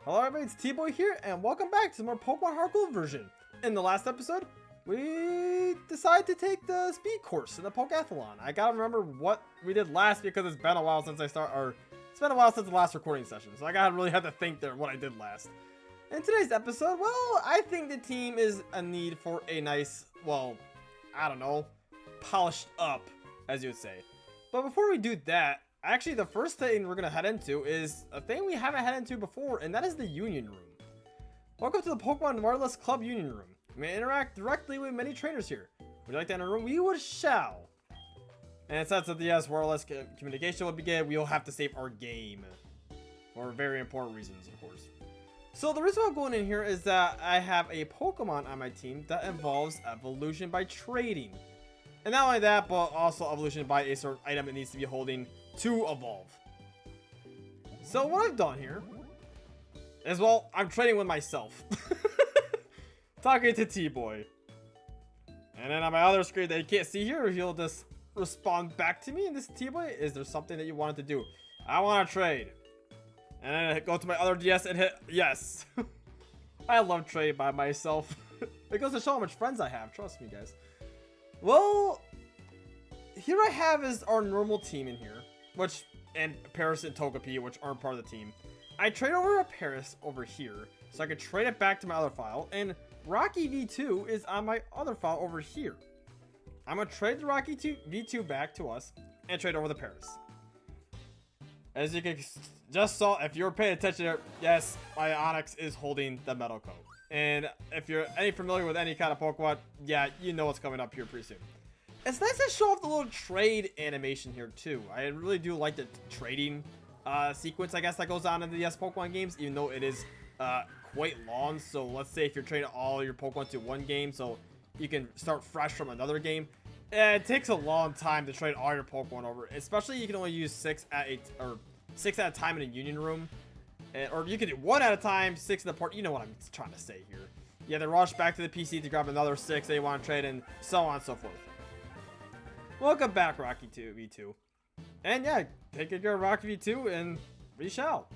Hello everybody, it's T.Boy here, and welcome back to some more Pokemon HeartGold version. In the last episode, we decided to take the speed course in the Pokathlon. I gotta remember what we did last because it's been a while since it's been a while since the last recording session, so I gotta really have to think there what I did last. In today's episode, well, I think the team is in need for a nice, well, I don't know, polished up, as you would say. But before we do that, actually, the first thing we're going to head into is a thing we haven't headed into before, and that is the Union Room. Welcome to the Pokemon Wireless Club Union Room. You may interact directly with many trainers here. Would you like to enter a room? We would shall. And it says that yes, wireless communication will begin. We'll have to save our game. For very important reasons, of course. So the reason I'm going in here is that I have a Pokemon on my team that involves evolution by trading. And not only that, but also evolution by a certain item it needs to be holding to evolve. So what I've done here is, well, I'm trading with myself. Talking to T.Boy. And then on my other screen that you can't see here, he'll just respond back to me. And this T.Boy, is there something that you wanted to do? I want to trade. And then I go to my other DS and hit yes. I love trading by myself. It goes to show how much friends I have. Trust me, guys. Well, here I have is our normal team in here, and Paris and Togepi, which aren't part of the team. I trade over a Paris over here, so I could trade it back to my other file, and Rocky V2 is on my other file over here. I'm gonna trade the Rocky V2 back to us, and trade over the Paris. As you can just saw, if you're paying attention there, yes, my Onix is holding the Metal Coat. And if you're any familiar with any kind of Pokemon, yeah, you know what's coming up here pretty soon. It's nice to show off the little trade animation here too. I really do like the trading sequence, I guess, that goes on in the Pokemon games, even though it is quite long. So let's say if you're trading all your Pokemon to one game, so you can start fresh from another game. It takes a long time to trade all your Pokemon over, especially you can only use 6 at a time in a Union Room. Or you can do 1 at a time, 6 in the port. You know what I'm trying to say here. Yeah, they rush back to the PC to grab another 6 they want to trade, and so on and so forth. Welcome back, Rocky V2. And yeah, take care of Rocky V2, and we shall.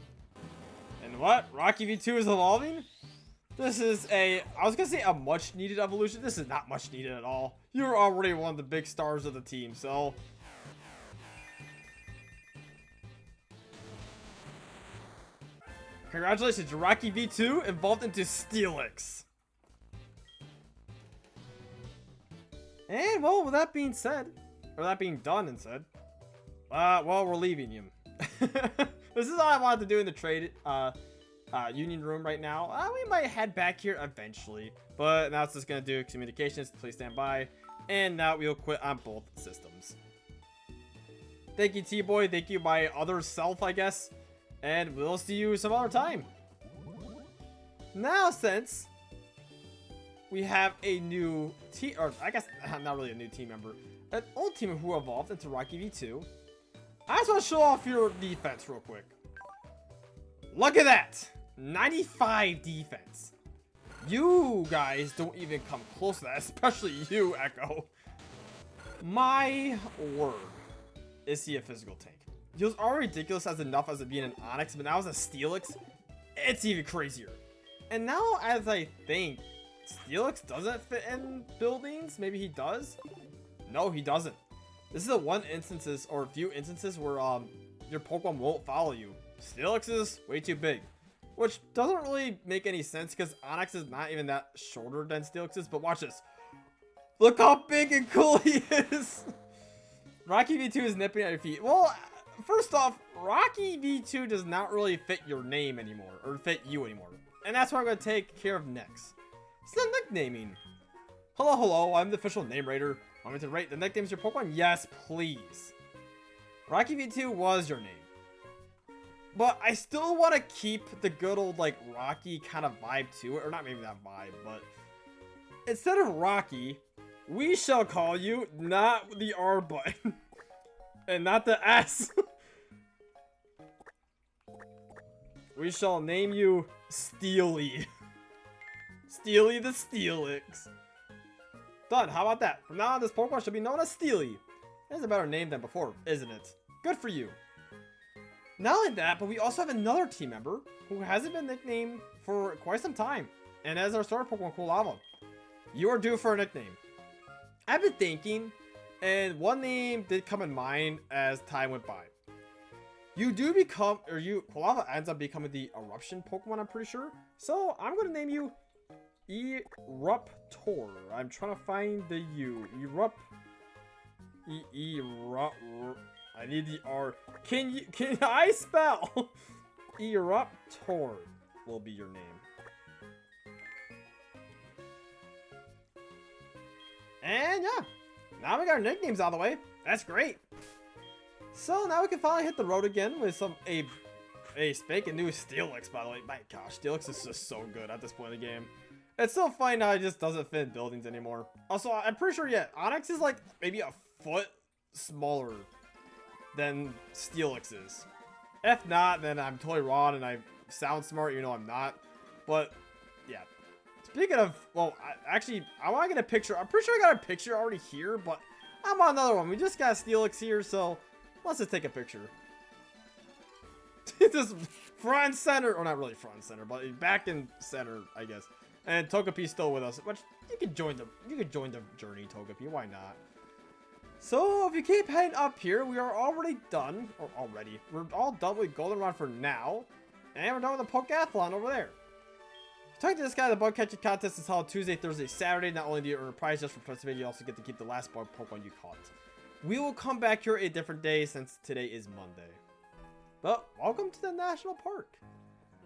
And what? Rocky V2 is evolving? This is I was gonna say a much needed evolution. This is not much needed at all. You're already one of the big stars of the team, so. Congratulations, Rocky V2 evolved into Steelix. And well, with that being said, or that being done and said, well, we're leaving him. This is all I wanted to do in the trade Union Room right now. We might head back here eventually, but now it's just gonna do communications. Please stand by, and now we'll quit on both systems. Thank you, T-Boy. Thank you, my other self, I guess. And we'll see you some other time. Now, since we have a new team, or I guess not really a new team member, an old team who evolved into Rocky V2, I just want to show off your defense real quick. Look at that! 95 defense. You guys don't even come close to that, especially you, Echo. My word. Is he a physical tank? He was already ridiculous as enough as it being an Onix, but now as a Steelix, it's even crazier. And now, as I think, Steelix doesn't fit in buildings. Maybe he does? No, he doesn't. This is the one instances, or a few instances, where your Pokemon won't follow you. Steelix is way too big, which doesn't really make any sense because Onix is not even that shorter than Steelix is. But watch this. Look how big and cool he is. Rocky V2 is nipping at your feet. Well, first off, Rocky V2 does not really fit your name anymore, or fit you anymore. And that's what I'm going to take care of next. It's the nicknaming. Hello, I'm the official name rater. Want me to rate the nicknames of your Pokemon? Yes, please. Rocky V2 was your name. But I still want to keep the good old, like, Rocky kind of vibe to it. Or not maybe that vibe, but instead of Rocky, we shall call you not the R button. And not the S. We shall name you Steely. Steely the Steelix. Done. How about that? From now on, this Pokemon should be known as Steely. That's a better name than before, isn't it? Good for you. Not only that, but we also have another team member who hasn't been nicknamed for quite some time. And as our starter Pokemon, Lava. You are due for a nickname. I've been thinking, and one name did come in mind as time went by. You do become, Lava ends up becoming the Eruption Pokemon, I'm pretty sure. So I'm going to name you Eruptor. I'm trying to find the U. I need the R. Can I spell? Eruptor will be your name. And yeah, now we got our nicknames out of the way. That's great. So now we can finally hit the road again with a spanking new Steelix, by the way. My gosh, Steelix is just so good at this point in the game. It's so funny how it just doesn't fit in buildings anymore. Also, I'm pretty sure, yeah, Onix is like maybe a foot smaller than Steelix is. If not, then I'm totally wrong and I sound smart, you know I'm not. But yeah. Speaking of, well, I want to get a picture. I'm pretty sure I got a picture already here, but I'm on another one. We just got Steelix here, so let's just take a picture. Just front and center, or not really front and center, but back in center, I guess. And Togepi's still with us, which you could join the journey, Togepi. Why not? So if you keep heading up here, we are already done, we're all done with Goldenrod for now, and we're done with the Pokeathlon over there. Talking to this guy, the bug catching contest is held Tuesday, Thursday, Saturday. Not only do you earn a prize just for participating, you also get to keep the last bug Pokemon you caught. We will come back here a different day since today is Monday. But welcome to the national park.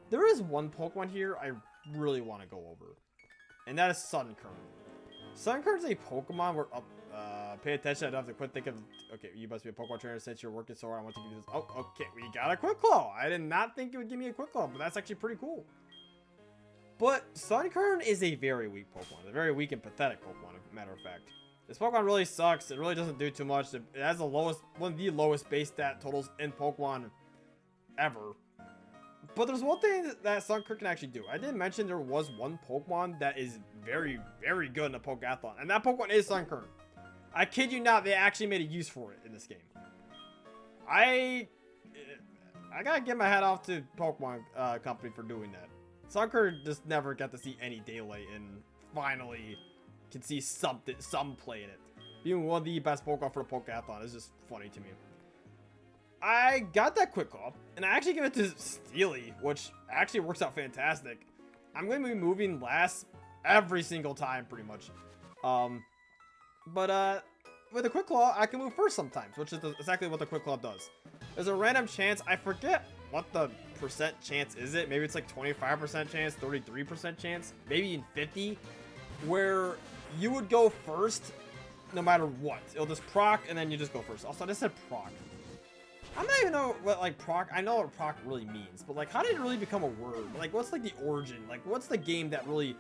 There is one Pokemon here I really want to go over, and that is Sunkern. Sunkern is a Pokemon where pay attention. I don't have to quit thinking of, okay, you must be a Pokemon trainer since you're working so hard. I want to give you this. Oh, okay, we got a Quick Claw. I did not think it would give me a Quick Claw, but that's actually pretty cool. But Sunkern is a very weak Pokemon. A very weak and pathetic Pokemon, as a matter of fact. This Pokemon really sucks. It really doesn't do too much. It has one of the lowest base stat totals in Pokemon ever. But there's one thing that Sunkern can actually do. I did mention there was one Pokemon that is very, very good in the Pokeathlon. And that Pokemon is Sunkern. I kid you not, they actually made a use for it in this game. I gotta get my hat off to Pokemon Company for doing that. Sunkern just never got to see any daylight, and finally can see some play in it. Being one of the best Pokemon for the Pokeathlon is just funny to me. I got that Quick Claw, and I actually give it to Steely, which actually works out fantastic. I'm going to be moving last every single time, pretty much. But with a Quick Claw, I can move first sometimes, which is exactly what the Quick Claw does. There's a random chance, I forget what the percent chance is it. Maybe it's like 25% chance, 33% chance, maybe even 50, where you would go first no matter what. It'll just proc, and then you just go first. Also, I just said proc. I'm not even know what, like, proc, I know what proc really means, but, like, how did it really become a word? Like, what's, like, the origin? Like, what's the game that really,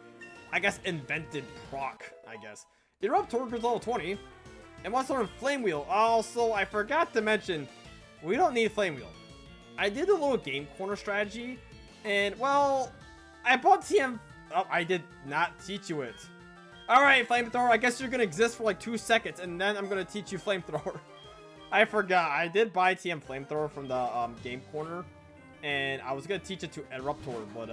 I guess, invented proc, I guess? Eruptor is level 20, and wants to learn Flame Wheel. Also, I forgot to mention, we don't need Flame Wheel. I did a little game corner strategy, and, well, I bought TM, oh, I did not teach you it. Alright, Flamethrower, I guess you're gonna exist for, like, 2 seconds, and then I'm gonna teach you Flamethrower. I forgot. I did buy TM Flamethrower from the game corner, and I was gonna teach it to Eruptor, but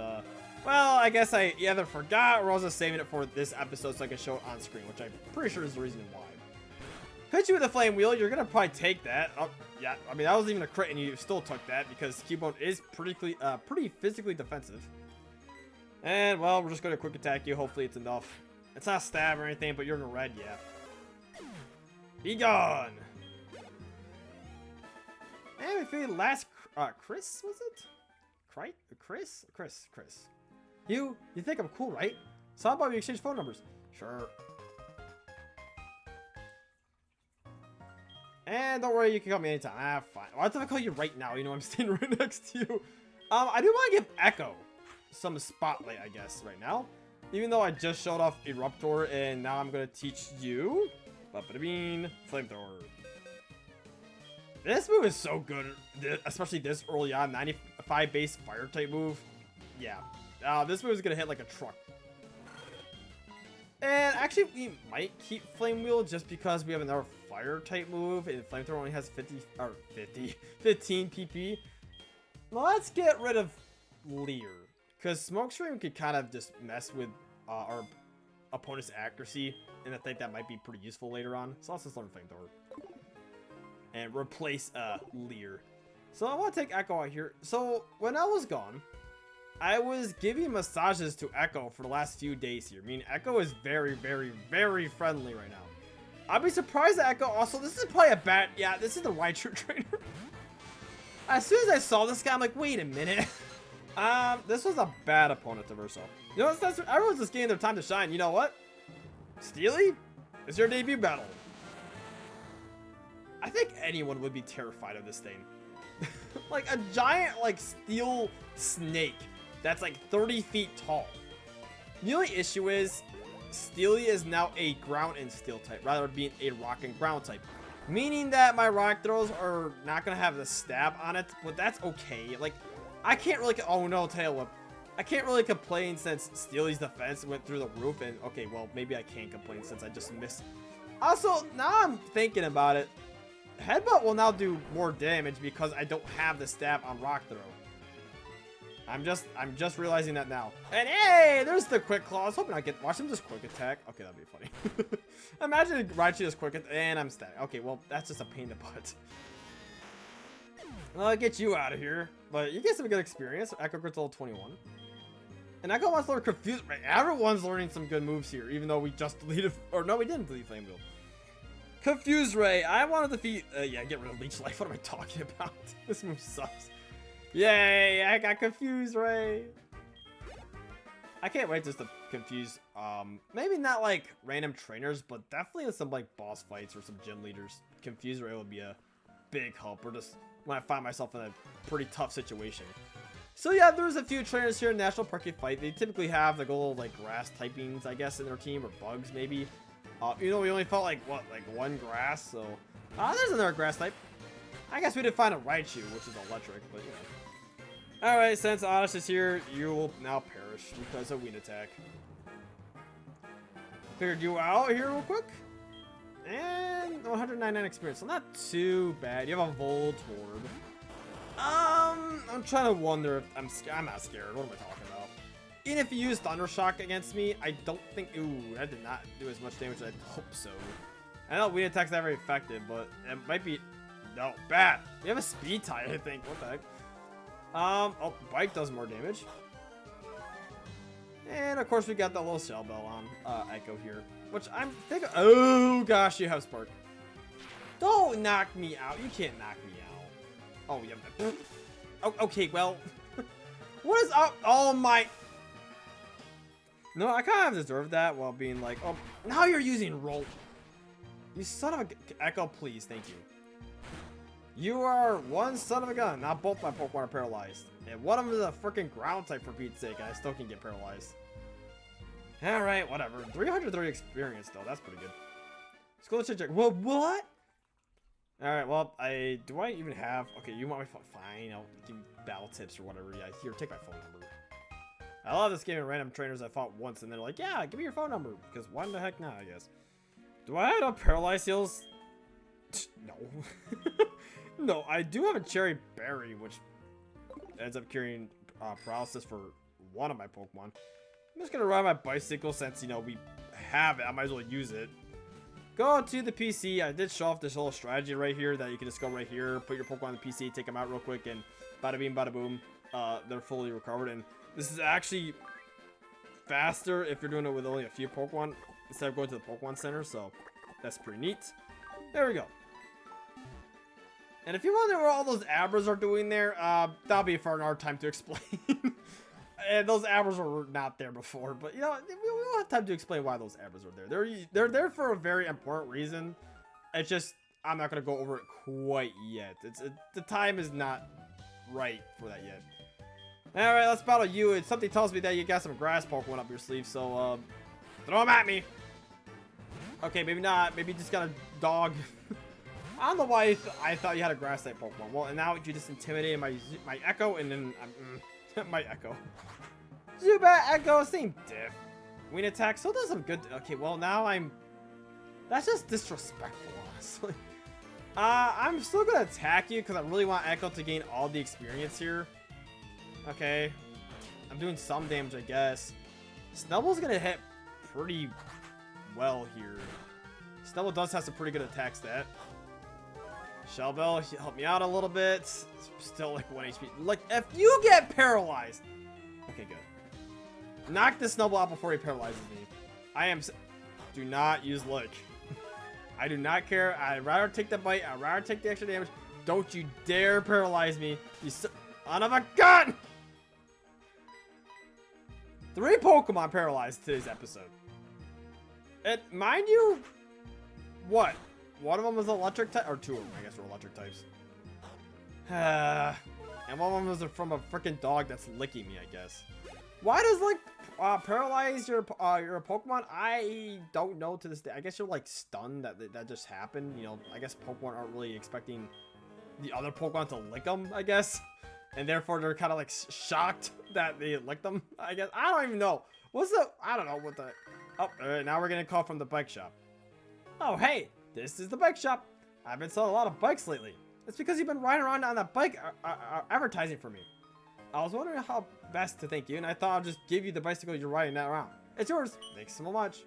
well, I guess I either forgot or I was just saving it for this episode so I can show it on screen, which I'm pretty sure is the reason why. Hit you with a Flame Wheel, you're gonna probably take that. Oh, yeah, I mean that wasn't even a crit, and you still took that because Cubone is pretty physically defensive. And well, we're just gonna quick attack you. Hopefully it's enough. It's not stab or anything, but you're in the red, yeah. Be gone. And we figured last, Chris, was it? Chris. You think I'm cool, right? So how about we exchange phone numbers? Sure. And don't worry, you can call me anytime. Ah, fine. Why don't I call you right now? You know, I'm standing right next to you. I do want to give Echo some spotlight, I guess, right now. Even though I just showed off Eruptor, and now I'm going to teach you Flamethrower. This move is so good, especially this early on. 95 base fire type move. Yeah. This move is going to hit like a truck. And actually, we might keep Flame Wheel just because we have another fire type move. And Flamethrower only has 15 PP. let's get rid of Leer. Because Smokescreen could kind of just mess with our opponent's accuracy. And I think that might be pretty useful later on. So let's just learn Flamethrower. And replace Leer. So I want to take Echo out here. So when I was gone, I was giving massages to Echo for the last few days here. I mean, Echo is very, very, very friendly right now. I'd be surprised that Echo also, this is probably a bad, yeah, this is the Raichu trainer. As soon as I saw this guy, I'm like, wait a minute. This was a bad opponent to Verso. You know what, everyone's just getting their time to shine. You know what? Steely, it's your debut battle. I think anyone would be terrified of this thing. Like a giant, like, steel snake that's like 30 feet tall. The only issue is Steely is now a ground and steel type rather than being a rock and ground type, meaning that my rock throws are not gonna have the stab on it, but that's okay. Like, I can't really, oh no, tail whip. I can't really complain since Steely's defense went through the roof, and okay, well, maybe I can complain since I just missed. Also, now I'm thinking about it, Headbutt will now do more damage because I don't have the stab on rock throw. I'm just realizing that now. And hey, there's the quick claw. I was hoping I get watch him just quick attack. Okay, that'd be funny. Imagine Raichu just quick attack, and I'm static. Okay, well, that's just a pain in the butt. I'll get you out of here. But you get some good experience. Echo Grid's level 21. And Echo wants to learn Confuse. Right, everyone's learning some good moves here, even though we just deleted, or no, we didn't delete Flame Wheel. Confuse Ray. I want to defeat, yeah, get rid of Leech Life. What am I talking about? This move sucks. Yay, I got Confuse Ray. I can't wait just to confuse, maybe not like random trainers, but definitely in some like boss fights or some gym leaders. Confuse Ray will be a big help, or just when I find myself in a pretty tough situation. So yeah, there's a few trainers here in National Park you fight. They typically have like little like grass typings, I guess, in their team, or bugs maybe. You know, we only fought like what, like one grass, so there's another grass type. I guess we did find a Raichu, which is electric, but you know. Alright, since Oddish is here, you will now perish because of Wind Attack. Cleared you out here real quick. And 199 experience, so not too bad. You have a Voltorb. I'm trying to wonder if I'm not scared. What am I talking about? Even if you use Thunder Shock against me, I don't think, ooh, that did not do as much damage as I hope so. I know Wind Attack's not very effective, but it might be, no, bad. We have a speed tie, I think. What the heck? Oh, Bite does more damage. And of course we got the little Shell Bell on Echo here, which I'm thinking, oh gosh, you have Spark. Don't knock me out. You can't knock me out. Oh, yeah. Oh, okay, well, what is up? Oh my. No, I kind of deserve that while being like, oh, now you're using Roll. You son of a, Echo, please, thank you. You are one son of a gun. Not both my Pokemon are paralyzed. And one of them is a freaking ground type for Pete's sake, and I still can get paralyzed. Alright, whatever. 330 experience though, that's pretty good. Let's go check. Well, what? Alright, well, do I even have, okay, you want my phone? Fine, I'll give you battle tips or whatever. Yeah, here, take my phone number. I love this game of random trainers I fought once and they're like, yeah, give me your phone number. Because why the heck not, I guess. Do I have no paralyzed heals? No. No, I do have a Cherry Berry, which ends up curing paralysis for one of my Pokemon. I'm just gonna ride my bicycle since, you know, we have it. I might as well use it. Go to the PC. I did show off this whole strategy right here that you can just go right here, put your Pokemon on the PC, take them out real quick, and bada bing, bada boom, they're fully recovered. And this is actually faster if you're doing it with only a few Pokemon instead of going to the Pokemon Center, so that's pretty neat. There we go. And if you're wondering what all those Abras are doing there, that'll be for another time to explain. And those Abras were not there before, but you know, we won't have time to explain why those Abras are there. They're there for a very important reason. It's just, I'm not gonna go over it quite yet. The time is not right for that yet. Alright, let's battle you. And something tells me that you got some grass Pokemon up your sleeve, so throw them at me. Okay, maybe not. Maybe you just got a dog. I don't know why I thought you had a grass type Pokemon. Well, and now you just intimidated my Echo, and then my Echo. Zubat, Echo, same diff. Wind Attack still does some good. Okay, well now that's just disrespectful, honestly. I'm still gonna attack you because I really want Echo to gain all the experience here. Okay. I'm doing some damage, I guess. Snubble's gonna hit pretty well here. Snubble does have some pretty good attack stat. Shell Bell, help me out a little bit. Still like 1 HP. Like, if you get paralyzed. Okay, good. Knock the Snubble out before he paralyzes me. Do not use Lick. I do not care. I'd rather take the bite. I'd rather take the extra damage. Don't you dare paralyze me. You son of a gun! 3 Pokemon paralyzed today's episode. And mind you, what? One of them was electric type, or 2 of them, I guess, were electric types. And one of them was from a freaking dog that's licking me, I guess. Why does like paralyze your Pokemon? I don't know to this day. I guess you're like stunned that just happened. You know, I guess Pokemon aren't really expecting the other Pokemon to lick them, I guess. And therefore they're kind of like shocked that they licked them, I guess. I don't even know. I don't know what the... Oh, now we're getting a call from the bike shop. Oh, hey, this is the bike shop. I've been selling a lot of bikes lately. It's because you've been riding around on that bike advertising for me. I was wondering how best to thank you, and I thought I'd just give you the bicycle you're riding that around. It's yours. Thanks so much.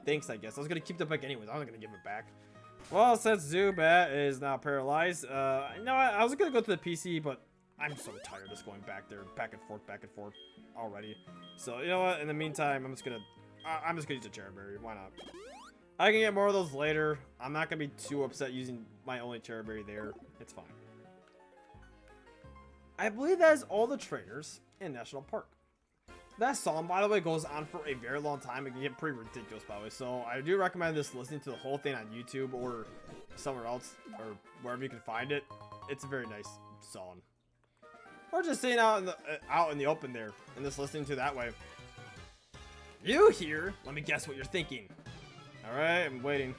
Thanks, I guess. I was going to keep the bike anyways. I wasn't going to give it back. Well, since Zubat is now paralyzed, you know what? I was going to go to the PC, but I'm so tired of just going back there, back and forth already. So, you know what? In the meantime, I'm just going to use a Cherry Berry. Why not? I can get more of those later. I'm not going to be too upset using my only Cherry Berry there. It's fine. I believe that is all the trainers in National Park. That song, by the way, goes on for a very long time. It can get pretty ridiculous, by the way. So I do recommend just listening to the whole thing on YouTube or somewhere else or wherever you can find it. It's a very nice song. Or just sitting out in the open there and just listening to it that way. You here? Let me guess what you're thinking. All right, I'm waiting.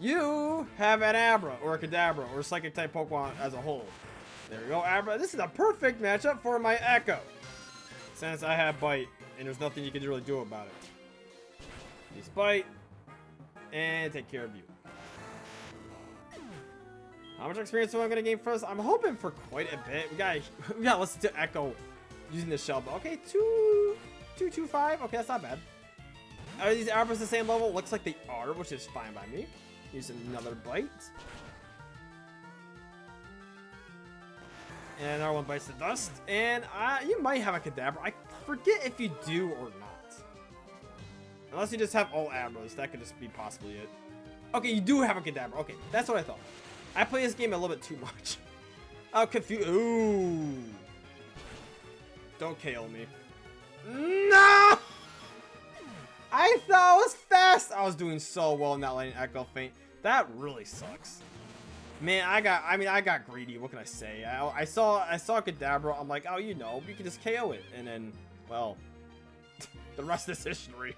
You have an Abra or a Kadabra or a Psychic type Pokemon as a whole. There we go, Abra. This is a perfect matchup for my Echo. Since I have Bite, and there's nothing you can really do about it. Use Bite, and take care of you. How much experience am I going to gain first? I'm hoping for quite a bit. We gotta listen to Echo using the shell. Okay, 225. Okay, that's not bad. Are these Abras the same level? Looks like they are, which is fine by me. Use another Bite. And another one bites the dust. And you might have a Kadabra. I forget if you do or not. Unless you just have all Abras. That could just be possibly it. Okay, you do have a Kadabra. Okay, that's what I thought. I play this game a little bit too much. I'm confused. Ooh. Don't KO me. No! I thought I was fast. I was doing so well not letting Echo faint. That really sucks. Man, I got greedy. What can I say? I saw Kadabra. I'm like, oh, you know, we can just KO it. And then, well, the rest is history.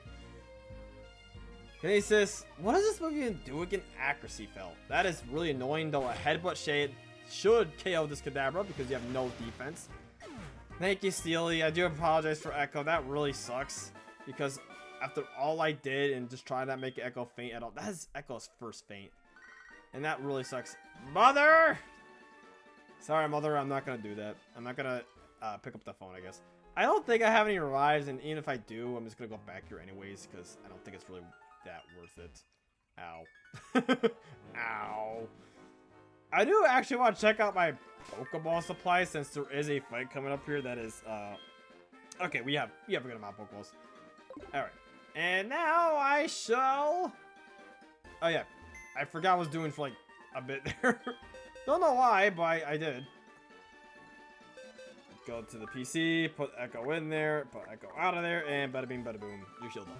Kinesis, what does this move even do against accuracy fail? That is really annoying, though. A Headbutt Shade should KO this Kadabra because you have no defense. Thank you, Steely. I do apologize for Echo. That really sucks because after all I did and just trying to make Echo faint at all, that is Echo's first faint. And that really sucks. Mother! Sorry, Mother, I'm not going to do that. I'm not going to pick up the phone, I guess. I don't think I have any revives, and even if I do, I'm just going to go back here anyways, because I don't think it's really that worth it. Ow. Ow. I do actually want to check out my Pokeball supply, since there is a fight coming up here that is, okay, we have a good amount of Pokeballs. Alright. And now I shall... Oh, yeah. I forgot what I was doing for like a bit there. Don't know why, but I did. Go to the PC, put Echo in there, put Echo out of there, and bada bing, bada boom. You're shielded.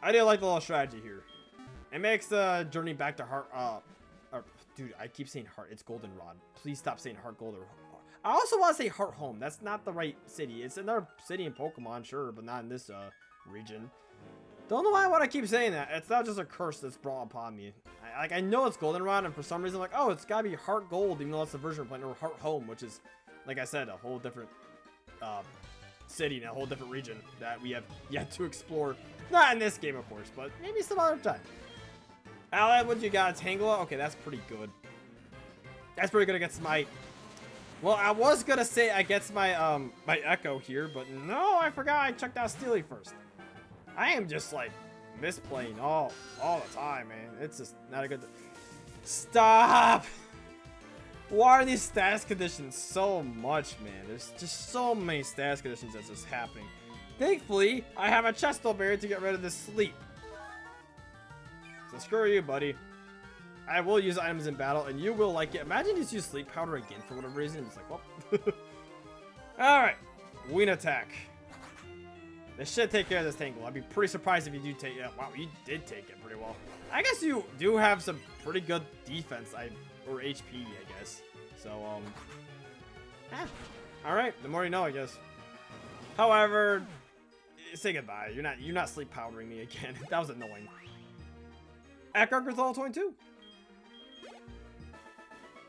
I do like the little strategy here. It makes the journey back to Heart. Dude, I keep saying Heart. It's Goldenrod. Please stop saying HeartGold or. I also want to say Heart Home. That's not the right city. It's another city in Pokemon, sure, but not in this region. Don't know why I want to keep saying that. It's not just a curse that's brought upon me. I know it's Goldenrod, and for some reason I'm like, oh, it's gotta be HeartGold, even though that's the version we're playing, or Heart Home, which is, like I said, a whole different city and a whole different region that we have yet to explore. Not in this game, of course, but maybe some other time. Alad, what you got? Tangela? Okay, that's pretty good. That's pretty good against my Well, I was gonna say I gets my my Echo here, but no, I forgot I checked out Steely first. I am just like misplaying all the time, man. It's just not a good. Stop! Why are these status conditions so much, man? There's just so many status conditions that's just happening. Thankfully, I have a Chesto Berry to get rid of this sleep. So screw you, buddy. I will use items in battle, and you will like it. Imagine you just use sleep powder again for whatever reason. It's like, well. Alright. Wing attack. This should take care of this Tangle. I'd be pretty surprised if you do take it. Wow, you did take it pretty well. I guess you do have some pretty good defense, or HP, I guess. So, alright, the more you know, I guess. However, say goodbye. You're not sleep powdering me again. That was annoying. HeartGold level 22.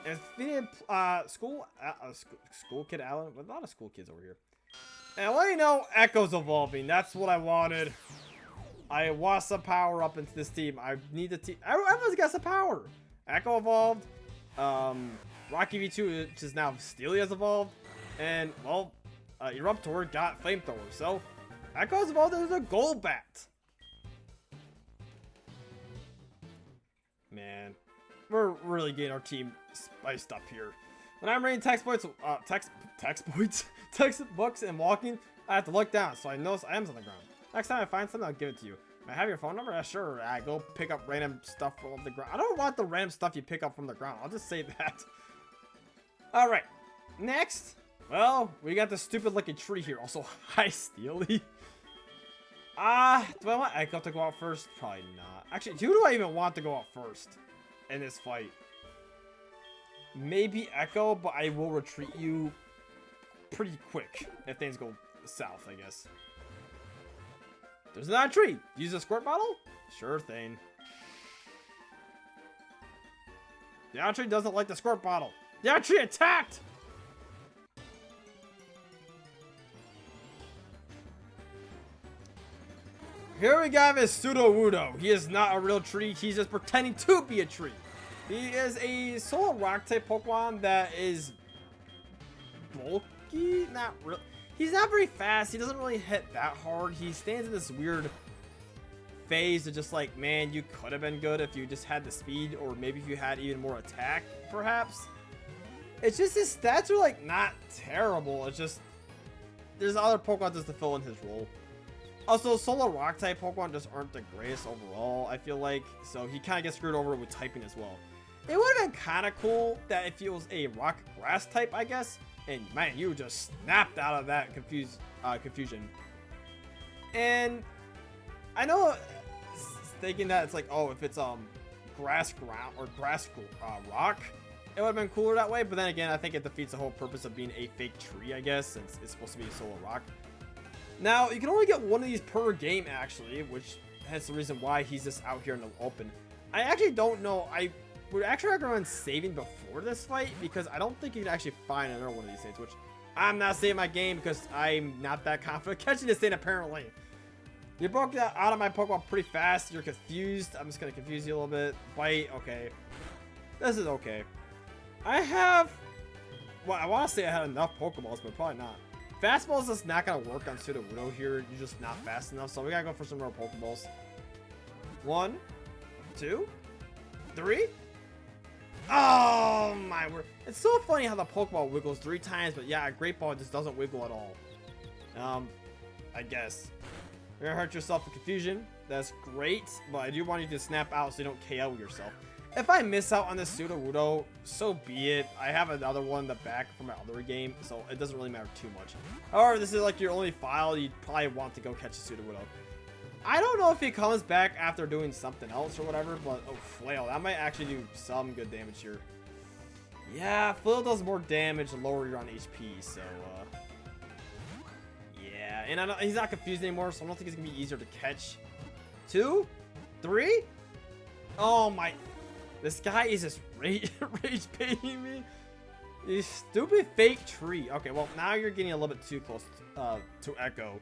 Defeated school kid Alan. A lot of school kids over here. And let you know, Echo's evolving. That's what I wanted. I want some power up into this team. I need the team. Everyone's got some power. Echo evolved. Rocky V2, which is now Steely, has evolved. And, well, Eruptor got Flamethrower. So, Echo's evolved into a Golbat. Man, we're really getting our team spiced up here. When I'm reading textbooks and walking, I have to look down, so I notice items on the ground. Next time I find something, I'll give it to you. May I have your phone number? Yeah, sure. I go pick up random stuff from the ground. I don't want the random stuff you pick up from the ground. I'll just say that. Alright. Next. Well, we got this stupid looking tree here. Also, hi, Steely. Do I want Echo to go out first? Probably not. Actually, who do I even want to go out first in this fight? Maybe Echo, but I will retreat you pretty quick if things go south, I guess. There's not a tree. Use a squirt bottle? Sure thing. The other tree doesn't like the squirt bottle. The other tree attacked! Here we got his Sudowoodo. He is not a real tree. He's just pretending to be a tree. He is a Solar Rock type Pokemon that is bulky. Not real. He's not very fast. He doesn't really hit that hard. He stands in this weird phase of just like, man, you could have been good if you just had the speed, or maybe if you had even more attack, perhaps. It's just his stats are like not terrible. It's just there's other Pokemon just to fill in his role. Also, Solar Rock type Pokemon just aren't the greatest overall, I feel like. So he kind of gets screwed over with typing as well. It would have been kind of cool that if he was a Rock Grass type, I guess. And man, you just snapped out of that confusion. And I know thinking that it's like, oh, if it's grass ground or grass rock, it would have been cooler that way. But then again, I think it defeats the whole purpose of being a fake tree, I guess, since it's supposed to be a Solar Rock. Now, you can only get one of these per game, actually, which has the reason why he's just out here in the open. I actually don't know. I would actually recommend saving before this fight, because I don't think you can actually find another one of these things, which I'm not saving my game because I'm not that confident catching this thing, apparently. You broke that out of my Pokemon pretty fast. You're confused. I'm just going to confuse you a little bit. Bite. Okay. This is okay. I have... Well, I want to say I had enough Pokeballs, but probably not. Fastball is just not going to work on Sudowoodo here. You're just not fast enough, so we got to go for some more Pokeballs. 1, 2, 3. Oh, my word. It's so funny how the Pokeball wiggles 3 times, but yeah, a Great Ball just doesn't wiggle at all. I guess. You're going to hurt yourself with confusion. That's great, but I do want you to snap out so you don't KO yourself. If I miss out on this Sudowoodo, so be it. I have another one in the back from my other game, so it doesn't really matter too much. However, this is like your only file. You'd probably want to go catch a Sudowoodo. I don't know if he comes back after doing something else or whatever, but oh, Flail. That might actually do some good damage here. Yeah, Flail does more damage the lower you're on HP, so yeah. And he's not confused anymore, so I don't think it's going to be easier to catch. 2, 3. Oh my... This guy is just rage baiting me. You stupid fake tree. Okay, well, now you're getting a little bit too close to Echo.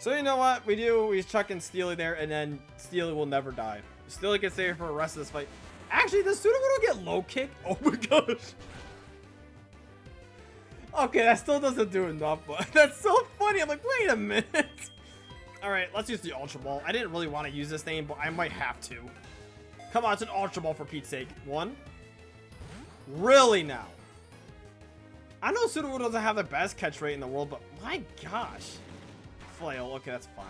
So you know what we do? We chuck in Steely there, and then Steely will never die. Steely gets saved for the rest of this fight. Actually, does Sudowoodo get low kick? Oh my gosh. Okay, that still doesn't do enough, but that's so funny. I'm like, wait a minute. All right, let's use the Ultra Ball. I didn't really want to use this thing, but I might have to. Come on, it's an Ultra Ball for Pete's sake. One. Really now? I know Sudowoodo doesn't have the best catch rate in the world, but my gosh. Flail, okay, that's fine.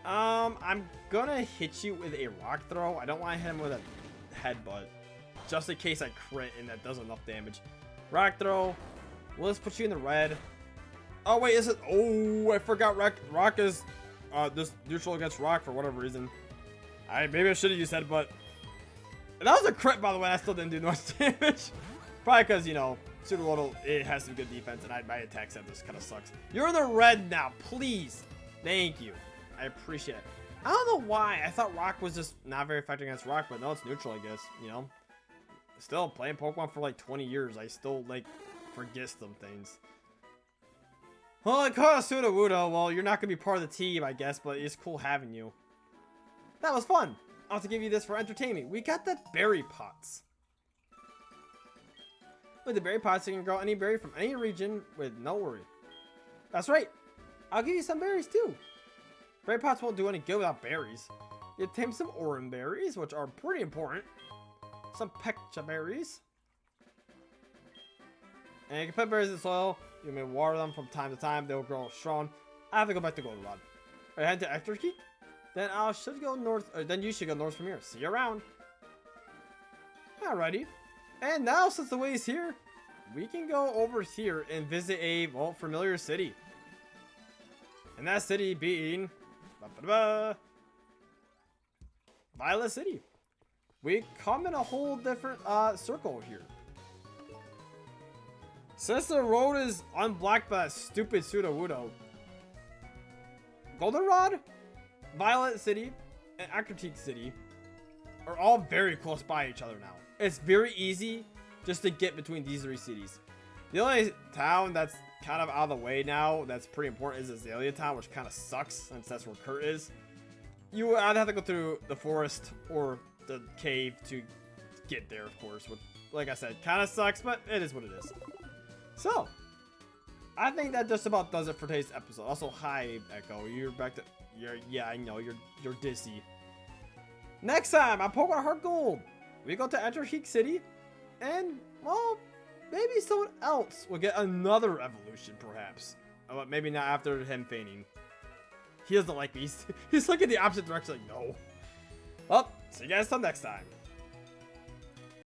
I'm gonna hit you with a rock throw. I don't want to hit him with a headbutt, just in case I crit and that does enough damage. Rock throw. Well, let's put you in the red. Oh wait, is it? Oh, I forgot. Rock is just neutral against rock for whatever reason. Maybe I should have used headbutt. And that was a crit, by the way. I still didn't do much damage. Probably because, you know, Sudowoodo, it has some good defense, and my attack set just kind of sucks. You're in the red now, please. Thank you. I appreciate it. I don't know why. I thought rock was just not very effective against rock, but no, it's neutral, I guess. You know, still playing Pokemon for like 20 years. I still like forget some things. Well, I caught a Sudowoodo. Well, you're not gonna be part of the team, I guess, but it's cool having you. That was fun. I'll have to give you this for entertainment. We got the berry pots. With the berry pots, you can grow any berry from any region with no worry. That's right. I'll give you some berries too. Berry pots won't do any good without berries. You tame some orange berries, which are pretty important. Some pecha berries. And you can put berries in the soil. You may water them from time to time. They'll grow strong. I have to go back to Goldenrod. Are you heading to Ectorkeek? Then I should go north. Then you should go north from here. See you around. Alrighty. And now, since the way is here, we can go over here and visit a, well, familiar city. And that city being Violet City. We come in a whole different circle here. Since the road is unblocked by that stupid Sudowoodo, Goldenrod, Violet City, and Ectorkeek City are all very close by each other now. It's very easy just to get between these three cities. The only town that's kind of out of the way now that's pretty important is Azalea Town, which kind of sucks since that's where Kurt is. You would either have to go through the forest or the cave to get there, of course. Which, like I said, kind of sucks, but it is what it is. So, I think that just about does it for today's episode. Also, hi, Echo. You're back to... yeah, I know. You're dizzy. Next time on Pokemon HeartGold, we go to Ectorkeek City, and, well, maybe someone else will get another evolution, perhaps. But maybe not after him fainting. He doesn't like me. He's looking the opposite direction like, no. Well, see you guys till next time.